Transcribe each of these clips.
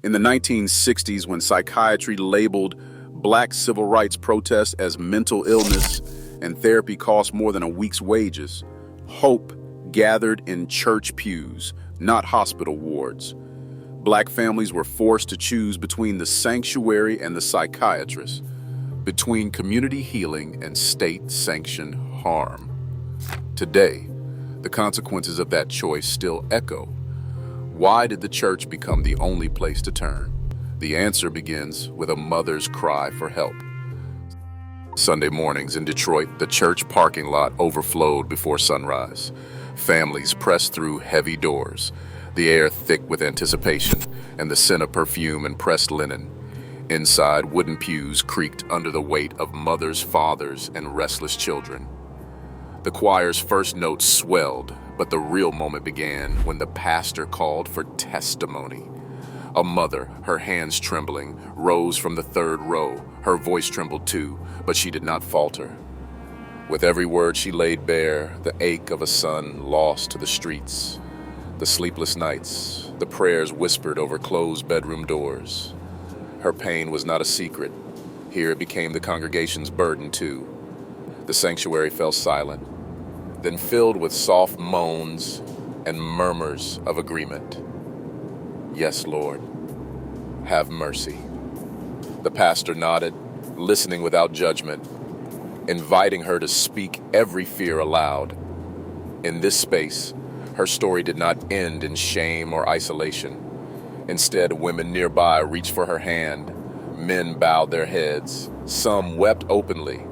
In the 1960s, when psychiatry labeled black civil rights protests as mental illness and therapy cost more than a week's wages, hope gathered in church pews, not hospital wards. Black families were forced to choose between the sanctuary and the psychiatrist, between community healing and state-sanctioned harm. Today, the consequences of that choice still echo. Why did the church become the only place to turn? The answer begins with a mother's cry for help. Sunday mornings in Detroit, the church parking lot overflowed before sunrise. Families pressed through heavy doors, the air thick with anticipation and the scent of perfume and pressed linen. Inside, wooden pews creaked under the weight of mothers, fathers, and restless children. The choir's first notes swelled, but the real moment began when the pastor called for testimony. A mother, her hands trembling, rose from the third row. Her voice trembled too, but she did not falter. With every word she laid bare the ache of a son lost to the streets, the sleepless nights, the prayers whispered over closed bedroom doors. Her pain was not a secret. Here it became the congregation's burden too. The sanctuary fell silent, then filled with soft moans and murmurs of agreement. Yes, Lord, have mercy. The pastor nodded, listening without judgment, inviting her to speak every fear aloud. In this space, her story did not end in shame or isolation. Instead, women nearby reached for her hand. Men bowed their heads. Some wept openly.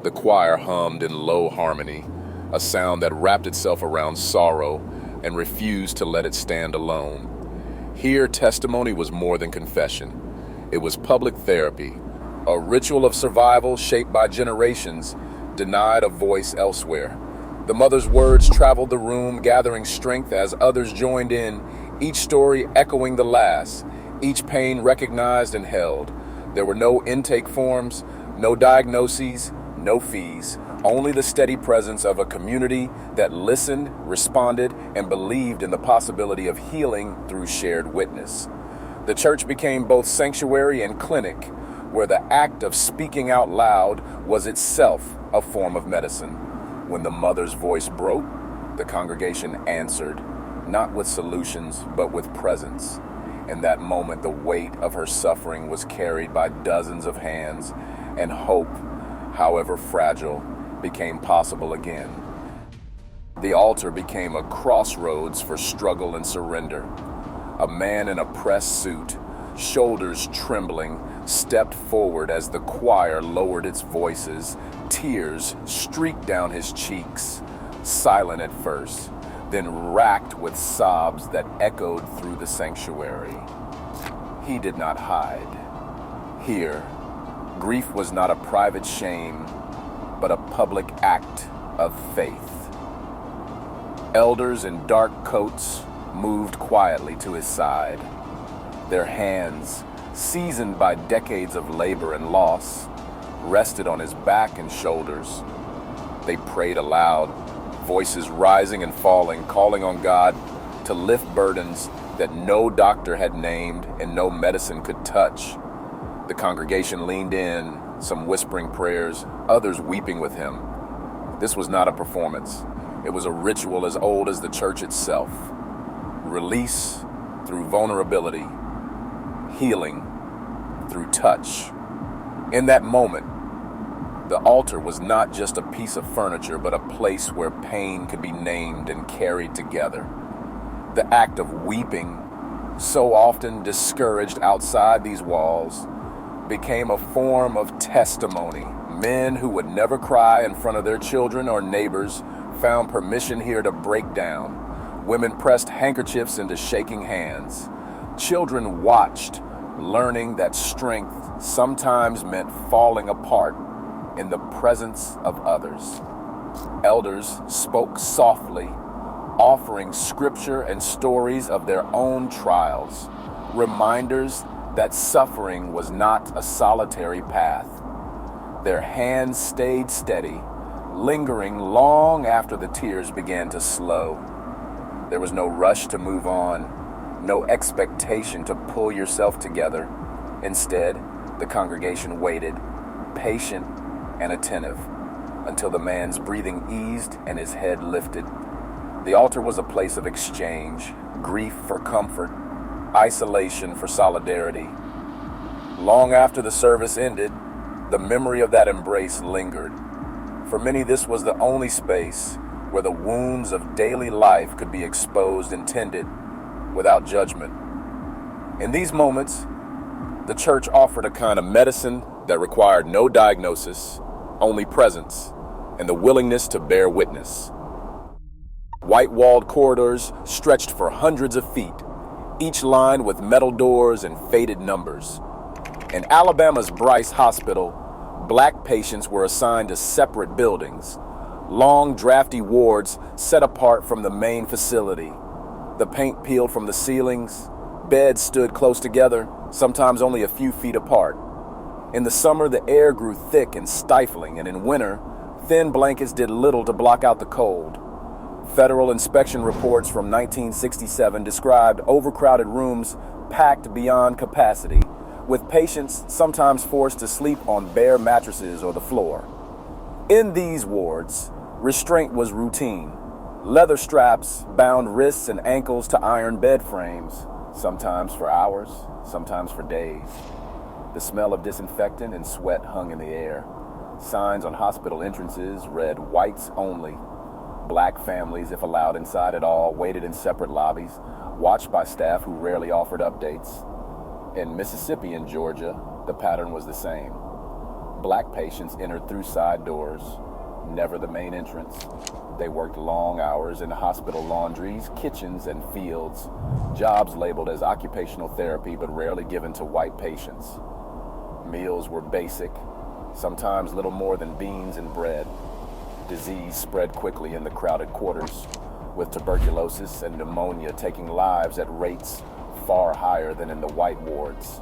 The choir hummed in low harmony, a sound that wrapped itself around sorrow and refused to let it stand alone. Here, testimony was more than confession. It was public therapy, a ritual of survival shaped by generations denied a voice elsewhere. The mother's words traveled the room, gathering strength as others joined in, each story echoing the last, each pain recognized and held. There were no intake forms, no diagnoses, no fees, only the steady presence of a community that listened, responded, and believed in the possibility of healing through shared witness. The church became both sanctuary and clinic, where the act of speaking out loud was itself a form of medicine. When the mother's voice broke, the congregation answered, not with solutions, but with presence. In that moment, the weight of her suffering was carried by dozens of hands, and hope, however fragile, became possible again. The altar became a crossroads for struggle and surrender. A man in a pressed suit, shoulders trembling, stepped forward as the choir lowered its voices. Tears streaked down his cheeks, silent at first, then racked with sobs that echoed through the sanctuary. He did not hide. Here, grief was not a private shame, but a public act of faith. Elders in dark coats moved quietly to his side. Their hands, seasoned by decades of labor and loss, rested on his back and shoulders. They prayed aloud, voices rising and falling, calling on God to lift burdens that no doctor had named and no medicine could touch. The congregation leaned in, some whispering prayers, others weeping with him. This was not a performance. It was a ritual as old as the church itself. Release through vulnerability, healing through touch. In that moment, the altar was not just a piece of furniture, but a place where pain could be named and carried together. The act of weeping, so often discouraged outside these walls, became a form of testimony. Men who would never cry in front of their children or neighbors found permission here to break down. Women pressed handkerchiefs into shaking hands. Children watched, learning that strength sometimes meant falling apart in the presence of others. Elders spoke softly, offering scripture and stories of their own trials, reminders that suffering was not a solitary path. Their hands stayed steady, lingering long after the tears began to slow. There was no rush to move on, no expectation to pull yourself together. Instead, the congregation waited, patient and attentive, until the man's breathing eased and his head lifted. The altar was a place of exchange, grief for comfort, isolation for solidarity. Long after the service ended, the memory of that embrace lingered. For many, this was the only space where the wounds of daily life could be exposed and tended without judgment. In these moments, the church offered a kind of medicine that required no diagnosis, only presence, and the willingness to bear witness. White-walled corridors stretched for hundreds of feet, each lined with metal doors and faded numbers. In Alabama's Bryce Hospital, black patients were assigned to separate buildings, long, drafty wards set apart from the main facility. The paint peeled from the ceilings, beds stood close together, sometimes only a few feet apart. In the summer, the air grew thick and stifling, and in winter, thin blankets did little to block out the cold. Federal inspection reports from 1967 described overcrowded rooms packed beyond capacity, with patients sometimes forced to sleep on bare mattresses or the floor. In these wards, restraint was routine. Leather straps bound wrists and ankles to iron bed frames, sometimes for hours, sometimes for days. The smell of disinfectant and sweat hung in the air. Signs on hospital entrances read "whites only." Black families, if allowed inside at all, waited in separate lobbies, watched by staff who rarely offered updates. In Mississippi and Georgia, the pattern was the same. Black patients entered through side doors, never the main entrance. They worked long hours in hospital laundries, kitchens, and fields, jobs labeled as occupational therapy but rarely given to white patients. Meals were basic, sometimes little more than beans and bread. Disease spread quickly in the crowded quarters, with tuberculosis and pneumonia taking lives at rates far higher than in the white wards.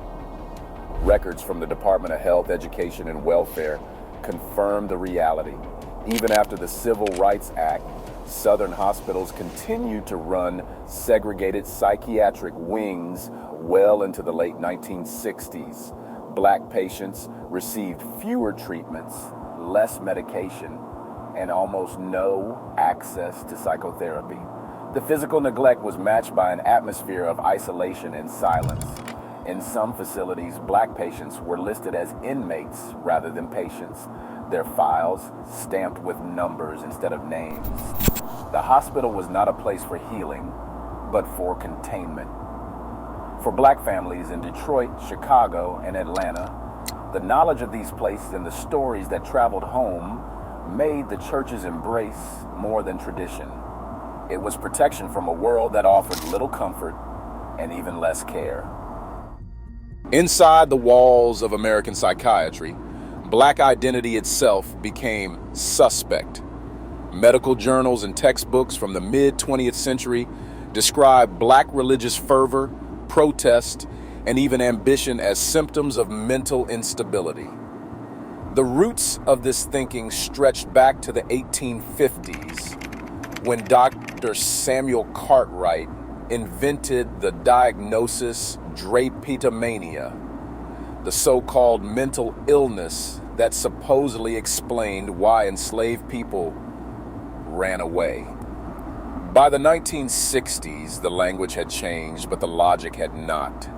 Records from the Department of Health, Education, and Welfare confirmed the reality. Even after the Civil Rights Act, Southern hospitals continued to run segregated psychiatric wings well into the late 1960s. Black patients received fewer treatments, less medication, and almost no access to psychotherapy. The physical neglect was matched by an atmosphere of isolation and silence. In some facilities, black patients were listed as inmates rather than patients, their files stamped with numbers instead of names. The hospital was not a place for healing, but for containment. For black families in Detroit, Chicago, and Atlanta, the knowledge of these places and the stories that traveled home made the church's embrace more than tradition. It was protection from a world that offered little comfort and even less care. Inside the walls of American psychiatry, black identity itself became suspect. Medical journals and textbooks from the mid-20th century described black religious fervor, protest, and even ambition as symptoms of mental instability. The roots of this thinking stretched back to the 1850s, when Dr. Samuel Cartwright invented the diagnosis drapetomania, the so-called mental illness that supposedly explained why enslaved people ran away. By the 1960s, the language had changed, but the logic had not.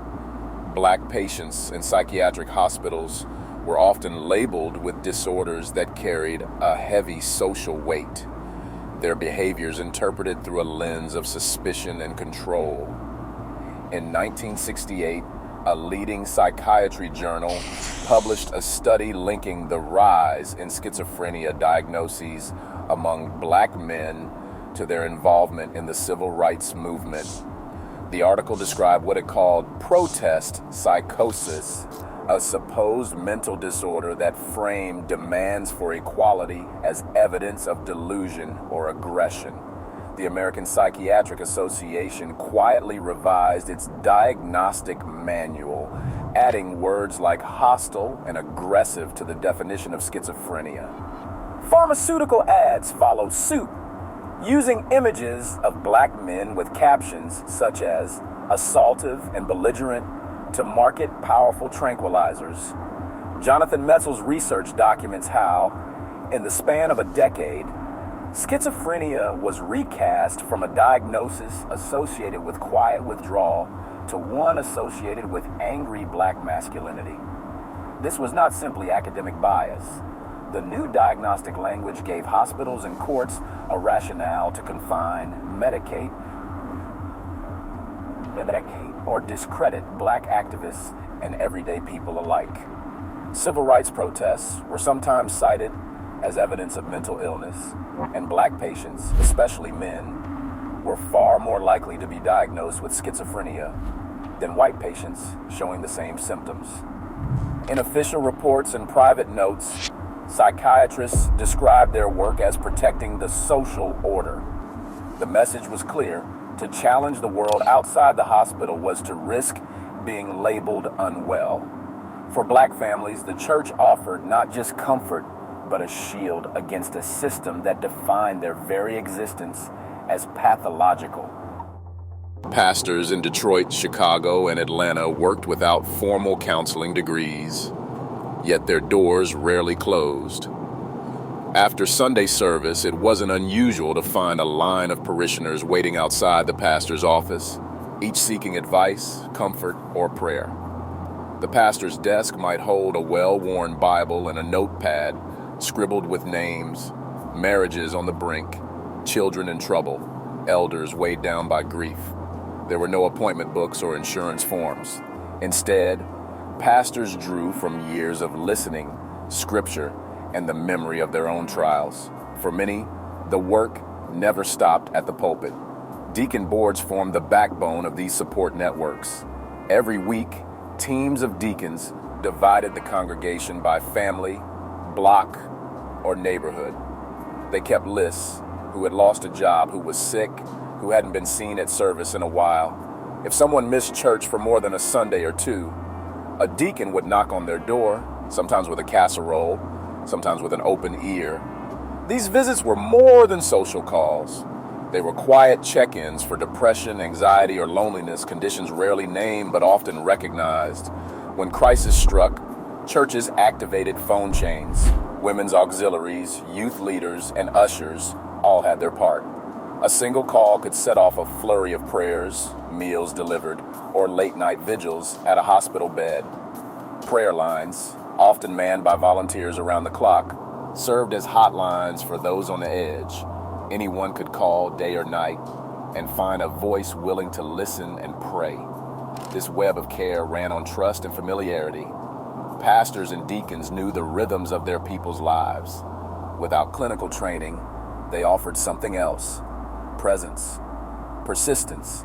Black patients in psychiatric hospitals were often labeled with disorders that carried a heavy social weight, their behaviors interpreted through a lens of suspicion and control. In 1968, a leading psychiatry journal published a study linking the rise in schizophrenia diagnoses among black men to their involvement in the civil rights movement. The article described what it called protest psychosis, a supposed mental disorder that framed demands for equality as evidence of delusion or aggression. The American Psychiatric Association quietly revised its diagnostic manual, adding words like hostile and aggressive to the definition of schizophrenia. Pharmaceutical ads followed suit, using images of black men with captions such as assaultive and belligerent, to market powerful tranquilizers. Jonathan Metzel's research documents how, in the span of a decade, schizophrenia was recast from a diagnosis associated with quiet withdrawal to one associated with angry black masculinity. This was not simply academic bias. The new diagnostic language gave hospitals and courts a rationale to confine, medicate, or discredit black activists and everyday people alike. Civil rights protests were sometimes cited as evidence of mental illness, and black patients, especially men, were far more likely to be diagnosed with schizophrenia than white patients showing the same symptoms. In official reports and private notes, psychiatrists described their work as protecting the social order. The message was clear: to challenge the world outside the hospital was to risk being labeled unwell. For black families, the church offered not just comfort, but a shield against a system that defined their very existence as pathological. Pastors in Detroit, Chicago, and Atlanta worked without formal counseling degrees, yet their doors rarely closed. After Sunday service, it wasn't unusual to find a line of parishioners waiting outside the pastor's office, each seeking advice, comfort, or prayer. The pastor's desk might hold a well-worn Bible and a notepad scribbled with names, marriages on the brink, children in trouble, elders weighed down by grief. There were no appointment books or insurance forms. Instead, pastors drew from years of listening, scripture, and the memory of their own trials. For many, the work never stopped at the pulpit. Deacon boards formed the backbone of these support networks. Every week, teams of deacons divided the congregation by family, block, or neighborhood. They kept lists: who had lost a job, who was sick, who hadn't been seen at service in a while. If someone missed church for more than a Sunday or two, a deacon would knock on their door, sometimes with a casserole, sometimes with an open ear. These visits were more than social calls. They were quiet check-ins for depression, anxiety, or loneliness, conditions rarely named but often recognized. When crisis struck, churches activated phone chains. Women's auxiliaries, youth leaders, and ushers all had their part. A single call could set off a flurry of prayers, meals delivered, or late-night vigils at a hospital bed. Prayer lines, often manned by volunteers around the clock, served as hotlines for those on the edge. Anyone could call day or night and find a voice willing to listen and pray. This web of care ran on trust and familiarity. Pastors and deacons knew the rhythms of their people's lives. Without clinical training, they offered something else: presence, persistence,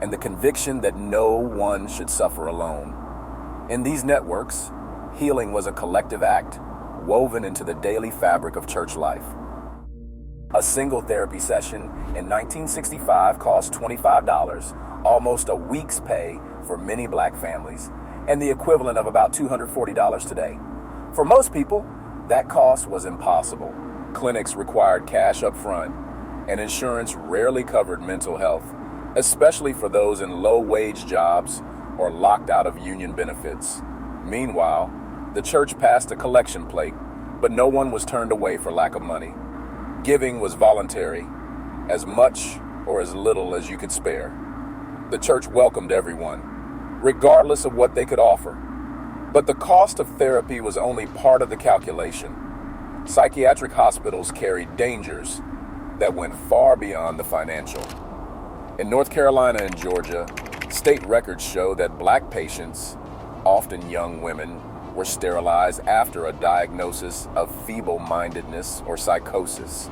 and the conviction that no one should suffer alone. In these networks, healing was a collective act woven into the daily fabric of church life. A single therapy session in 1965 cost $25, almost a week's pay for many black families, and the equivalent of about $240 today. For most people, that cost was impossible. Clinics required cash up front, and insurance rarely covered mental health, especially for those in low-wage jobs or locked out of union benefits. Meanwhile, the church passed a collection plate, but no one was turned away for lack of money. Giving was voluntary, as much or as little as you could spare. The church welcomed everyone, regardless of what they could offer. But the cost of therapy was only part of the calculation. Psychiatric hospitals carried dangers that went far beyond the financial. In North Carolina and Georgia, state records show that black patients, often young women, were sterilized after a diagnosis of feeble-mindedness or psychosis.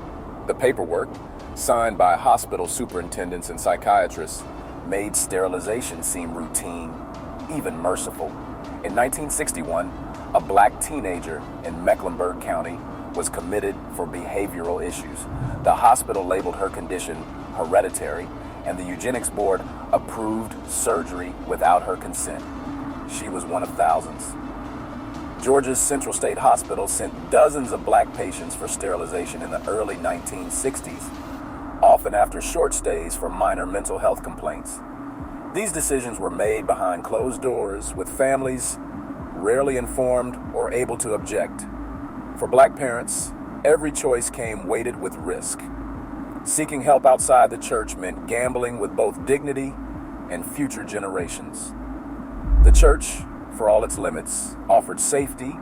The paperwork, signed by hospital superintendents and psychiatrists, made sterilization seem routine, even merciful. In 1961, a black teenager in Mecklenburg County was committed for behavioral issues. The hospital labeled her condition hereditary, and the eugenics board approved surgery without her consent. She was one of thousands. Georgia's Central State Hospital sent dozens of black patients for sterilization in the early 1960s, often after short stays for minor mental health complaints. These decisions were made behind closed doors, with families rarely informed or able to object. For Black parents, every choice came weighted with risk. Seeking help outside the church meant gambling with both dignity and future generations. The church, for all its limits, offered safety,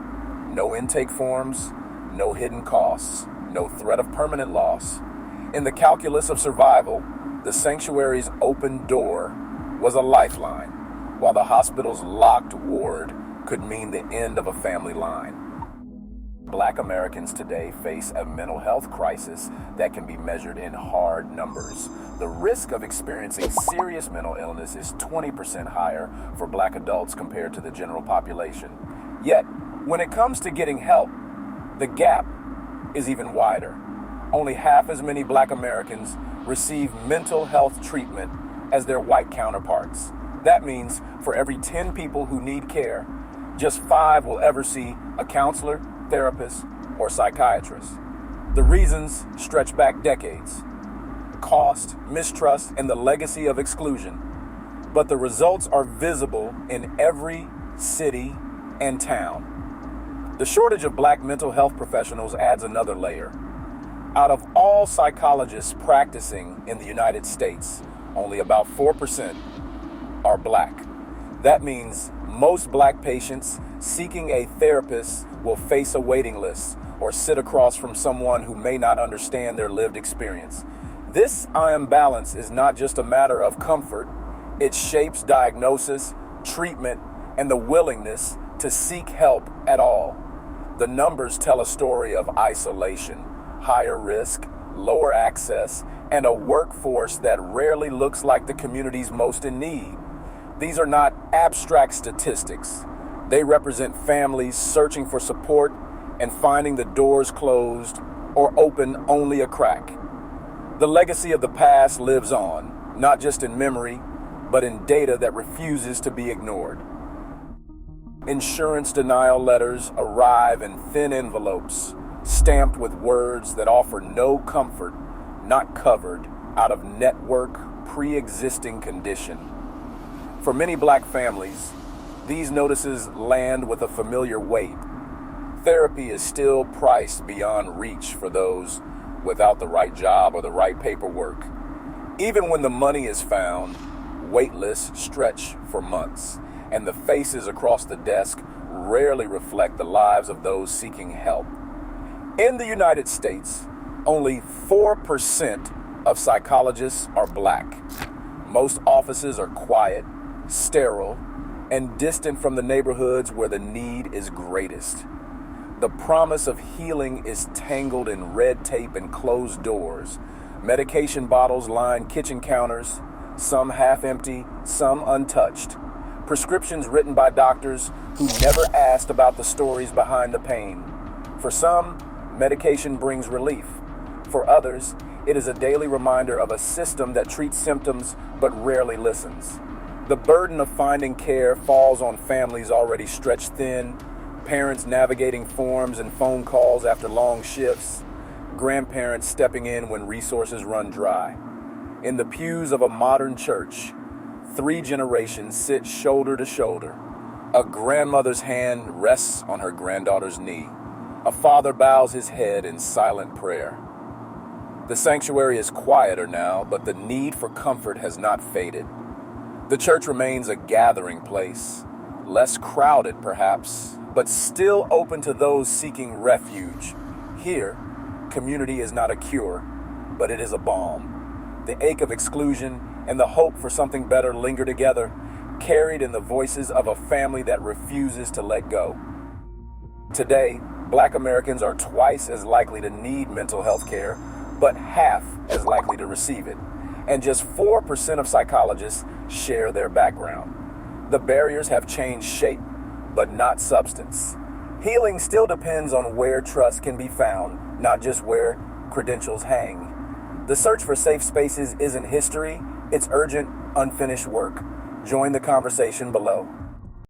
no intake forms, no hidden costs, no threat of permanent loss. In the calculus of survival, the sanctuary's open door was a lifeline, while the hospital's locked ward could mean the end of a family line. Black Americans today face a mental health crisis that can be measured in hard numbers. The risk of experiencing serious mental illness is 20% higher for Black adults compared to the general population. Yet, when it comes to getting help, the gap is even wider. Only half as many Black Americans receive mental health treatment as their white counterparts. That means for every 10 people who need care, just 5 will ever see a counselor, therapist, or psychiatrist. The reasons stretch back decades: cost, mistrust, and the legacy of exclusion. But the results are visible in every city and town. The shortage of Black mental health professionals adds another layer. Out of all psychologists practicing in the United States, only about 4% are Black. That means most Black patients seeking a therapist will face a waiting list or sit across from someone who may not understand their lived experience. This imbalance is not just a matter of comfort, it shapes diagnosis, treatment, and the willingness to seek help at all. The numbers tell a story of isolation, higher risk, lower access, and a workforce that rarely looks like the communities most in need. These are not abstract statistics. They represent families searching for support and finding the doors closed or open only a crack. The legacy of the past lives on, not just in memory, but in data that refuses to be ignored. Insurance denial letters arrive in thin envelopes, stamped with words that offer no comfort, not covered, out of network pre-existing condition. For many Black families, these notices land with a familiar weight. Therapy is still priced beyond reach for those without the right job or the right paperwork. Even when the money is found, wait lists stretch for months, and the faces across the desk rarely reflect the lives of those seeking help. In the United States, only 4% of psychologists are Black. Most offices are quiet, sterile, and distant from the neighborhoods where the need is greatest. The promise of healing is tangled in red tape and closed doors. Medication bottles line kitchen counters, some half empty, some untouched. Prescriptions written by doctors who never asked about the stories behind the pain. For some, medication brings relief. For others, it is a daily reminder of a system that treats symptoms but rarely listens. The burden of finding care falls on families already stretched thin, parents navigating forms and phone calls after long shifts, grandparents stepping in when resources run dry. In the pews of a modern church, 3 generations sit shoulder to shoulder. A grandmother's hand rests on her granddaughter's knee. A father bows his head in silent prayer. The sanctuary is quieter now, but the need for comfort has not faded. The church remains a gathering place, less crowded perhaps, but still open to those seeking refuge. Here, community is not a cure, but it is a balm. The ache of exclusion and the hope for something better linger together, carried in the voices of a family that refuses to let go. Today, Black Americans are twice as likely to need mental health care, but half as likely to receive it. And just 4% of psychologists share their background. The barriers have changed shape, but not substance. Healing still depends on where trust can be found, not just where credentials hang. The search for safe spaces isn't history, it's urgent, unfinished work. Join the conversation below.